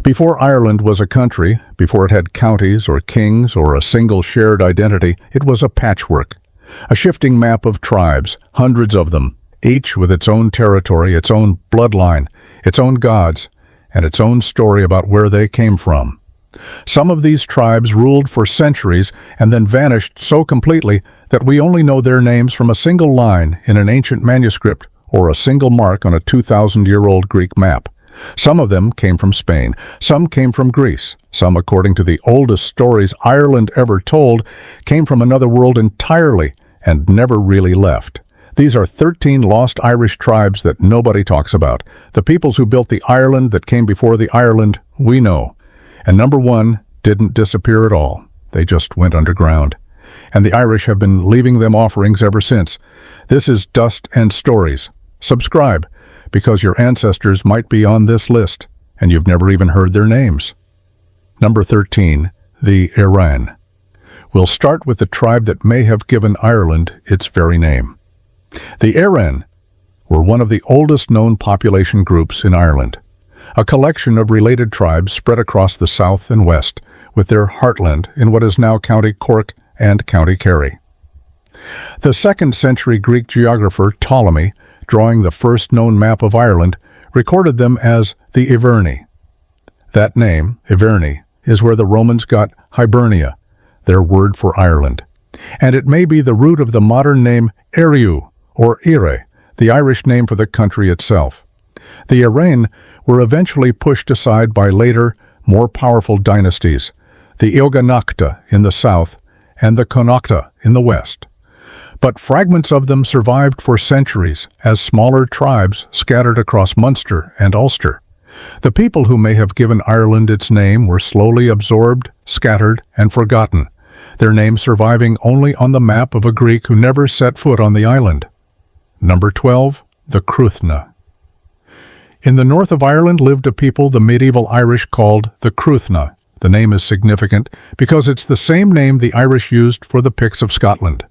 Before Ireland was a country, before it had counties or kings or a single shared identity, it was a patchwork. A shifting map of tribes, hundreds of them, each with its own territory, its own bloodline, its own gods, and its own story about where they came from. Some of these tribes ruled for centuries and then vanished so completely that we only know their names from a single line in an ancient manuscript or a single mark on a 2,000-year-old Greek map. Some of them came from Spain, some came from Greece, some, according to the oldest stories Ireland ever told, came from another world entirely and never really left. These are 13 lost Irish tribes that nobody talks about, the peoples who built the Ireland that came before the Ireland we know. And number one didn't disappear at all. They just went underground. And the Irish have been leaving them offerings ever since. This is Dust and Stories. Subscribe, because your ancestors might be on this list, and you've never even heard their names. Number 13, the Érainn. We'll start with the tribe that may have given Ireland its very name. The Érainn were one of the oldest known population groups in Ireland, a collection of related tribes spread across the south and west, with their heartland in what is now County Cork and County Kerry. The 2nd century Greek geographer Ptolemy, drawing the first known map of Ireland, recorded them as the Iverni. That name, Iverni, is where the Romans got Hibernia, their word for Ireland. And it may be the root of the modern name Eriu, or Ire, the Irish name for the country itself. The Érainn were eventually pushed aside by later, more powerful dynasties, the Eoghanacht in the south and the Connacht in the west. But fragments of them survived for centuries as smaller tribes scattered across Munster and Ulster. The people who may have given Ireland its name were slowly absorbed, scattered, and forgotten, their names surviving only on the map of a Greek who never set foot on the island. Number 12, the Cruthin. In the north of Ireland lived a people the medieval Irish called the Cruthin. The name is significant because it's the same name the Irish used for the Picts of Scotland,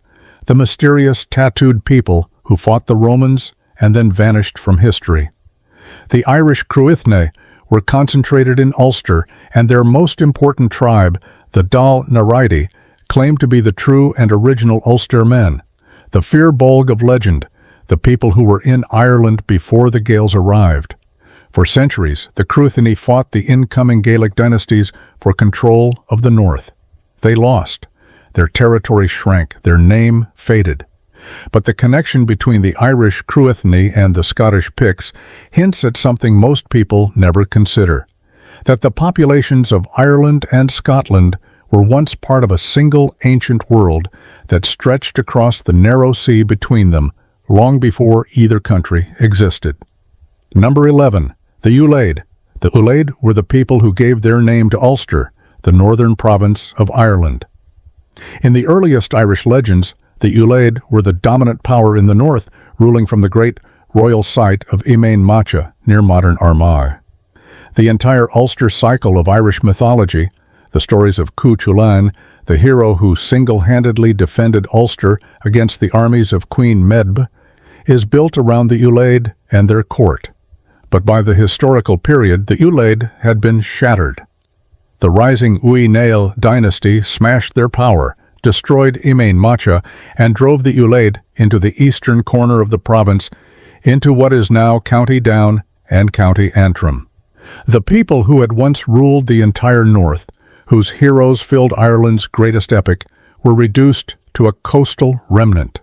the mysterious tattooed people who fought the Romans and then vanished from history. The Irish Cruthin were concentrated in Ulster, and their most important tribe, the Dal Riata, claimed to be the true and original Ulster men, the Fir Bolg of legend, the people who were in Ireland before the Gaels arrived. For centuries, the Cruthin fought the incoming Gaelic dynasties for control of the north. They lost. Their territory shrank, their name faded. But the connection between the Irish Cruthin and the Scottish Picts hints at something most people never consider, that the populations of Ireland and Scotland were once part of a single ancient world that stretched across the narrow sea between them long before either country existed. Number 11, the Ulaid. The Ulaid were the people who gave their name to Ulster, the northern province of Ireland. In the earliest Irish legends, the Ulaid were the dominant power in the north, ruling from the great royal site of Éoghanacht near modern Armagh. The entire Ulster cycle of Irish mythology, the stories of Cruthin, the hero who single-handedly defended Ulster against the armies of Queen Medb, is built around the Ulaid and their court. But by the historical period, the Ulaid had been shattered. The rising Uí dynasty smashed their power, destroyed Éoghanacht, and drove the Ulaid into the eastern corner of the province, into what is now County Down and County Antrim. The people who had once ruled the entire north, whose heroes filled Ireland's greatest epic, were reduced to a coastal remnant.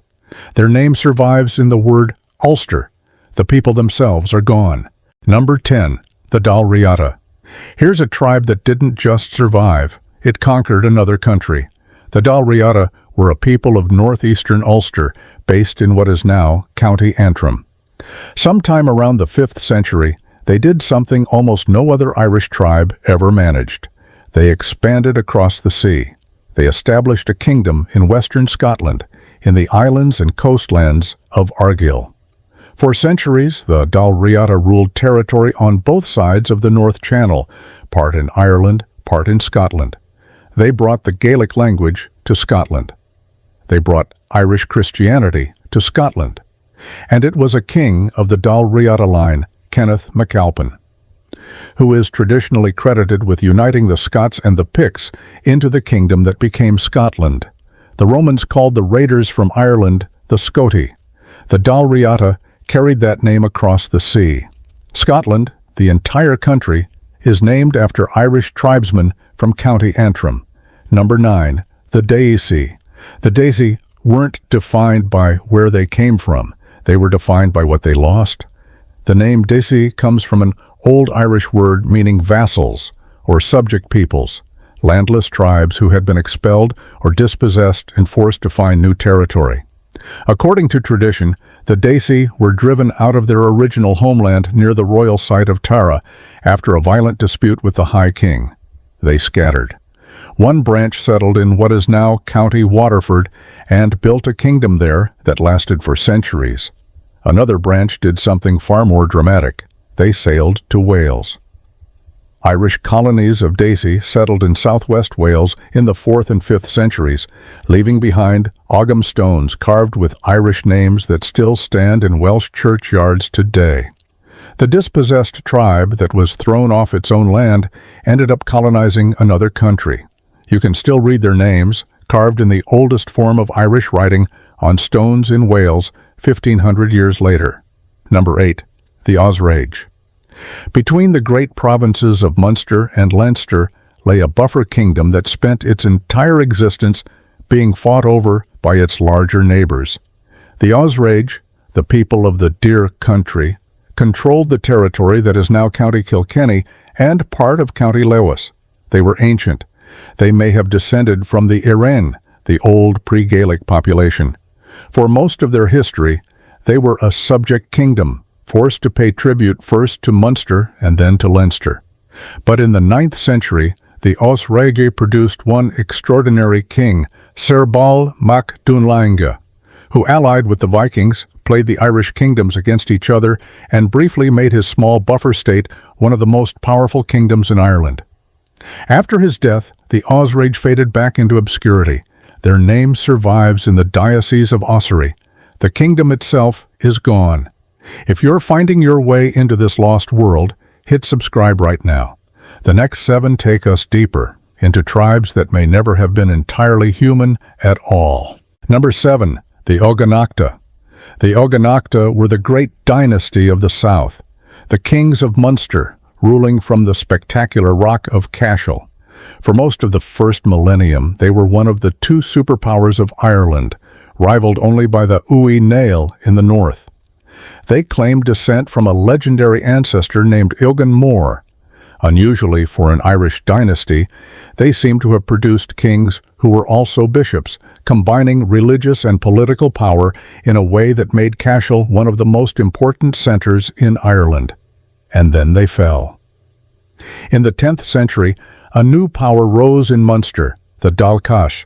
Their name survives in the word Ulster. The people themselves are gone. Number 10, the Dal Riata. Here's a tribe that didn't just survive, it conquered another country. The Dal Riata were a people of northeastern Ulster, based in what is now County Antrim. Sometime around the 5th century, they did something almost no other Irish tribe ever managed. They expanded across the sea. They established a kingdom in western Scotland, in the islands and coastlands of Argyll. For centuries, the Dal Riata ruled territory on both sides of the North Channel, part in Ireland, part in Scotland. They brought the Gaelic language to Scotland. They brought Irish Christianity to Scotland. And it was a king of the Dal Riata line, Kenneth MacAlpin. who is traditionally credited with uniting the Scots and the Picts into the kingdom that became Scotland. The Romans called the raiders from Ireland the Scoti. The Dal Riata carried that name across the sea. Scotland, the entire country, is named after Irish tribesmen from County Antrim. Number 9. The Deisi. The Deisi weren't defined by where they came from. They were defined by what they lost. The name Deisi comes from an Old Irish word meaning vassals or subject peoples, landless tribes who had been expelled or dispossessed and forced to find new territory. According to tradition, the Deisi were driven out of their original homeland near the royal site of Tara after a violent dispute with the High King. They scattered. One branch settled in what is now County Waterford and built a kingdom there that lasted for centuries. Another branch did something far more dramatic. They sailed to Wales. Irish colonies of Deisi settled in southwest Wales in the 4th and 5th centuries, leaving behind Ogham stones carved with Irish names that still stand in Welsh churchyards today. The dispossessed tribe that was thrown off its own land ended up colonizing another country. You can still read their names, carved in the oldest form of Irish writing, on stones in Wales 1,500 years later. Number 8. The Osraige. Between the great provinces of Munster and Leinster lay a buffer kingdom that spent its entire existence being fought over by its larger neighbors. The Osraige, the people of the Deer country, controlled the territory that is now County Kilkenny and part of County Lewis. They were ancient. They may have descended from the Érainn, the old pre-Gaelic population. For most of their history, they were a subject kingdom, forced to pay tribute first to Munster and then to Leinster. But in the 9th century, the Osraige produced one extraordinary king, Fir Bolg mac Dúnlainge, who allied with the Vikings, played the Irish kingdoms against each other, and briefly made his small buffer state one of the most powerful kingdoms in Ireland. After his death, the Osraige faded back into obscurity. Their name survives in the Diocese of Osraige. The kingdom itself is gone. If you're finding your way into this lost world, hit subscribe right now. The next 7 take us deeper into tribes that may never have been entirely human at all. Number 7. The Eoghanacht. The Eoghanacht were the great dynasty of the south, the kings of Munster, ruling from the spectacular rock of Cashel. For most of the first millennium, they were one of the 2 superpowers of Ireland, rivaled only by the Uí Néill in the north. They claimed descent from a legendary ancestor named Eogan Mór. Unusually for an Irish dynasty, they seem to have produced kings who were also bishops, combining religious and political power in a way that made Cashel one of the most important centers in Ireland. And then they fell. In the 10th century, a new power rose in Munster, the Dalcash,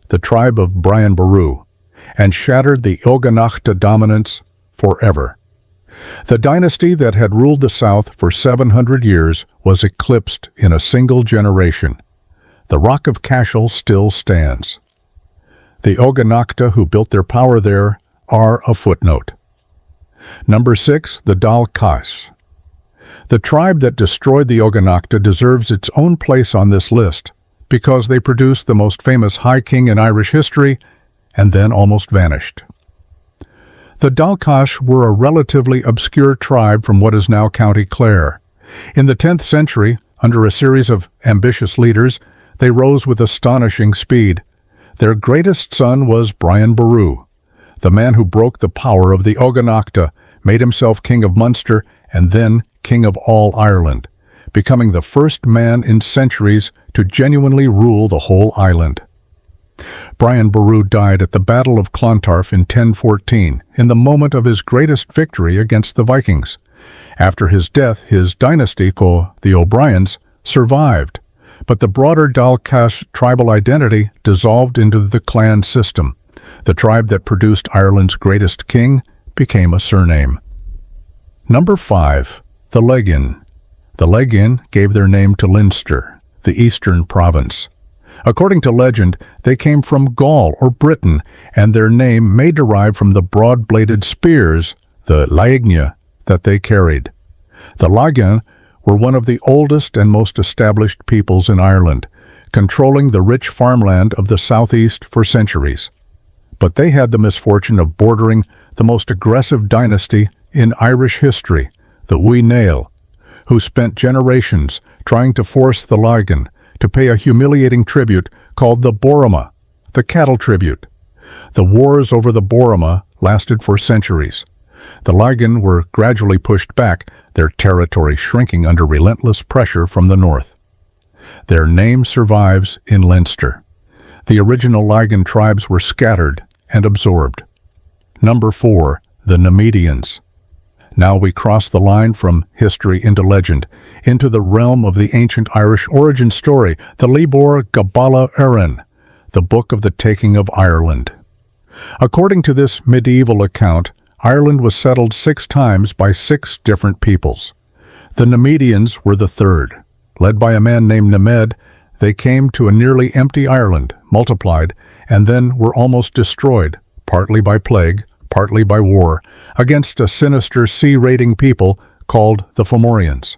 the tribe of Brian Boru, and shattered the Eoghanacht dominance forever. The dynasty that had ruled the south for 700 years was eclipsed in a single generation. The rock of Cashel still stands. The Eoghanacht who built their power there are a footnote. Number 6. The Dalcash. The tribe that destroyed the Eoghanacht deserves its own place on this list because they produced the most famous High King in Irish history and then almost vanished. The Dalcash were a relatively obscure tribe from what is now County Clare. In the 10th century, under a series of ambitious leaders, they rose with astonishing speed. Their greatest son was Brian Boru, the man who broke the power of the Eoghanacht, made himself king of Munster and then king of all Ireland, becoming the first man in centuries to genuinely rule the whole island. Brian Boru died at the Battle of Clontarf in 1014, in the moment of his greatest victory against the Vikings. After his death, his dynasty, the O'Briens, survived, but the broader Dalcash tribal identity dissolved into the clan system. The tribe that produced Ireland's greatest king became a surname. Number 5. The Laigin. The Laigin gave their name to Leinster, the eastern province. According to legend, they came from Gaul or Britain, and their name may derive from the broad-bladed spears, the Laigin, that they carried. The Laigin were one of the oldest and most established peoples in Ireland, controlling the rich farmland of the southeast for centuries. But they had the misfortune of bordering the most aggressive dynasty in Irish history, the Uí Néill, who spent generations trying to force the Laigin to pay a humiliating tribute called the Borama, the cattle tribute. The wars over the Borama lasted for centuries. The Laigin were gradually pushed back, their territory shrinking under relentless pressure from the north. Their name survives in Leinster. The original Laigin tribes were scattered and absorbed. Number 4. The Nemedians. Now we cross the line from history into legend, into the realm of the ancient Irish origin story, the Libor Gabála Éireann, the book of the taking of Ireland. According to this medieval account, Ireland was settled 6 times by 6 different peoples. The Nemedians were the third. Led by a man named Nemed, they came to a nearly empty Ireland, multiplied, and then were almost destroyed, partly by plague, partly by war, against a sinister sea-raiding people called the Fomorians.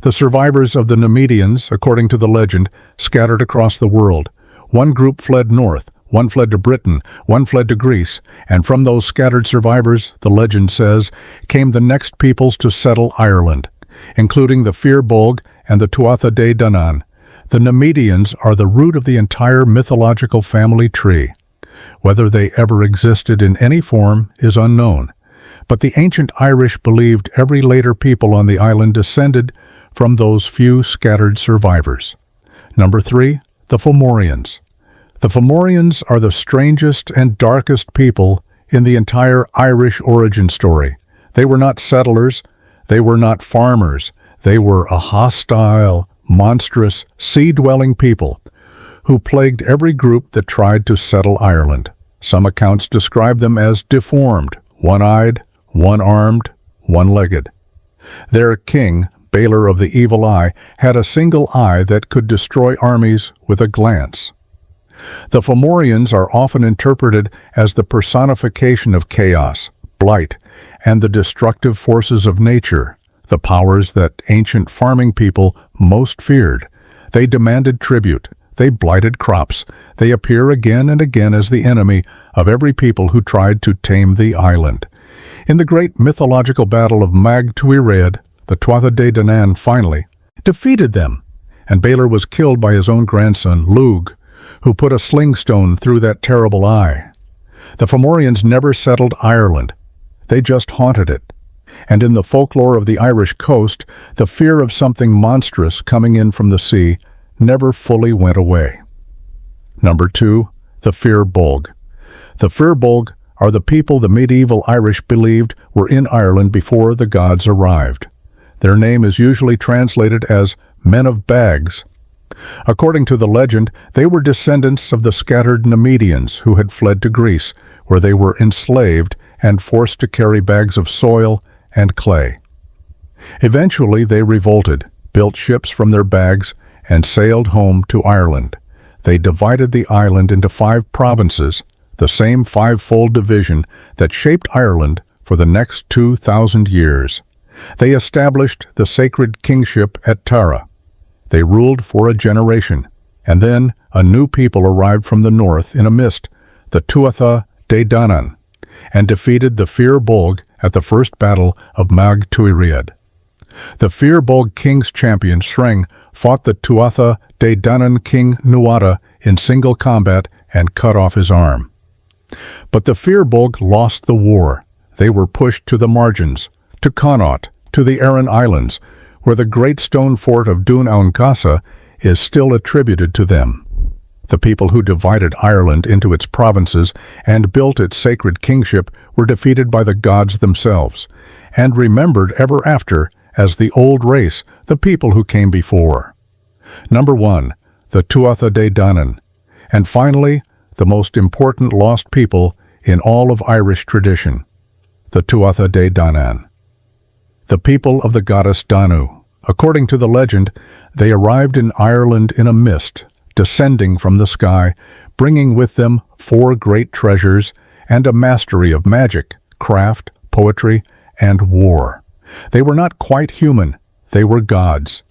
The survivors of the Nemedians, according to the legend, scattered across the world. One group fled north, one fled to Britain, one fled to Greece, and from those scattered survivors, the legend says, came the next peoples to settle Ireland, including the Fir Bolg and the Tuatha De Danann. The Nemedians are the root of the entire mythological family tree. Whether they ever existed in any form is unknown, but the ancient Irish believed every later people on the island descended from those few scattered survivors. Number 3. The Fomorians. The Fomorians are the strangest and darkest people in the entire Irish origin story. They were not settlers, they were not farmers, they were a hostile, monstrous, sea-dwelling people who plagued every group that tried to settle Ireland. Some accounts describe them as deformed, one-eyed, one-armed, one-legged. Their king, Balor of the Evil Eye, had a single eye that could destroy armies with a glance. The Fomorians are often interpreted as the personification of chaos, blight, and the destructive forces of nature, the powers that ancient farming people most feared. They demanded tribute. They blighted crops. They appear again and again as the enemy of every people who tried to tame the island. In the great mythological battle of Mag Tuired, the Tuatha De Danann finally defeated them, and Balor was killed by his own grandson, Lug, who put a sling stone through that terrible eye. The Fomorians never settled Ireland. They just haunted it. And in the folklore of the Irish coast, the fear of something monstrous coming in from the sea never fully went away. Number 2. The Fir Bolg. The Fir Bolg are the people the medieval Irish believed were in Ireland before the gods arrived. Their name is usually translated as men of bags. According to the legend, they were descendants of the scattered Nemedians who had fled to Greece, where they were enslaved and forced to carry bags of soil and clay. Eventually they revolted, built ships from their bags, and sailed home to Ireland. They divided the island into 5 provinces, the same 5-fold division that shaped Ireland for the next 2,000 years. They established the sacred kingship at Tara. They ruled for a generation, and then a new people arrived from the north in a mist, the Tuatha De Danann, and defeated the Fir Bolg at the first battle of Mag Tuired. The Fir Bolg king's champion, Sreng, fought the Tuatha De Danann king Nuada in single combat and cut off his arm. But the Fir Bolg lost the war. They were pushed to the margins, to Connaught, to the Aran Islands, where the great stone fort of Dún Ann Casa is still attributed to them. The people who divided Ireland into its provinces and built its sacred kingship were defeated by the gods themselves, and remembered ever after as the old race, the people who came before. Number 1, the Tuatha De Danann, and finally, the most important lost people in all of Irish tradition, the Tuatha De Danann. The people of the goddess Danu. According to the legend, they arrived in Ireland in a mist, descending from the sky, bringing with them 4 great treasures and a mastery of magic, craft, poetry, and war. They were not quite human. They were gods.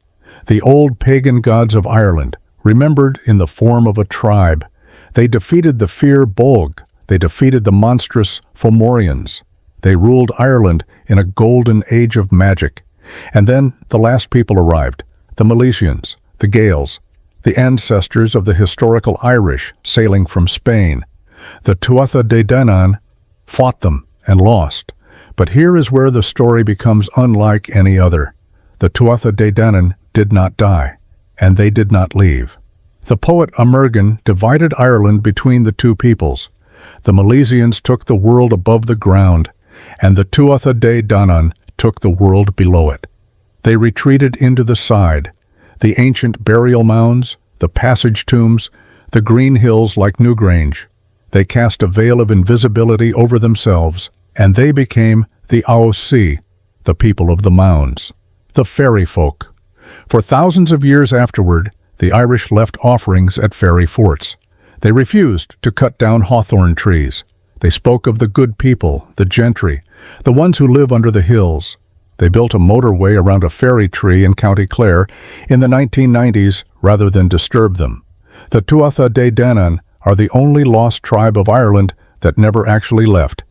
The old pagan gods of Ireland, remembered in the form of a tribe. They defeated the Fir Bolg. They defeated the monstrous Fomorians. They ruled Ireland in a golden age of magic. And then the last people arrived, the Milesians, the Gaels, the ancestors of the historical Irish sailing from Spain. The Tuatha De Danann fought them and lost. But here is where the story becomes unlike any other. The Tuatha De Danann did not die, and they did not leave. The poet Emergin divided Ireland between the two peoples. The Milesians took the world above the ground, and the Tuatha De Danann took the world below it. They retreated into the side, the ancient burial mounds, the passage tombs, the green hills like Newgrange. They cast a veil of invisibility over themselves, and they became the Aosi, the people of the mounds, the fairy folk. For thousands of years afterward, the Irish left offerings at fairy forts. They refused to cut down hawthorn trees. They spoke of the good people, the gentry, the ones who live under the hills. They built a motorway around a fairy tree in County Clare in the 1990s rather than disturb them. The Tuatha De Danann are the only lost tribe of Ireland that never actually left.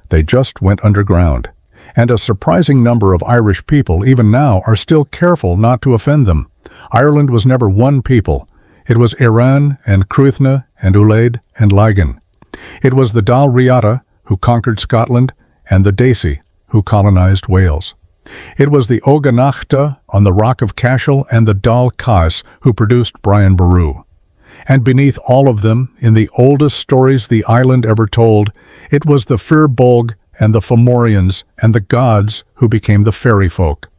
They just went underground. And a surprising number of Irish people, even now, are still careful not to offend them. Ireland was never one people. It was Érainn and Cruthin and Ulaid and Laigin. It was the Dal Riata, who conquered Scotland, and the Deisi, who colonized Wales. It was the Eoghanacht on the Rock of Cashel and the gCais who produced Brian Boru. And beneath all of them, in the oldest stories the island ever told, it was the Fir Bolg and the Fomorians and the gods who became the fairy folk.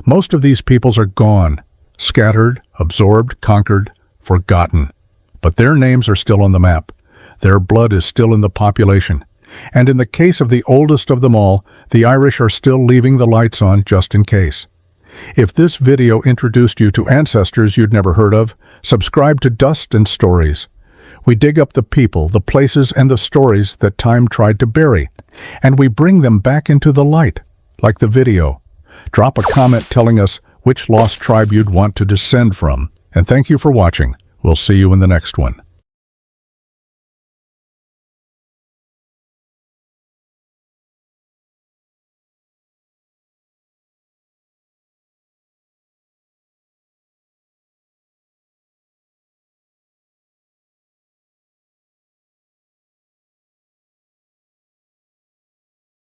Most of these peoples are gone, scattered, absorbed, conquered, forgotten. But their names are still on the map. Their blood is still in the population. And in the case of the oldest of them all, the Irish are still leaving the lights on just in case. If this video introduced you to ancestors you'd never heard of, subscribe to Dust and Stories. We dig up the people, the places, and the stories that time tried to bury, and we bring them back into the light, like the video. Drop a comment telling us which lost tribe you'd want to descend from, and thank you for watching. We'll see you in the next one.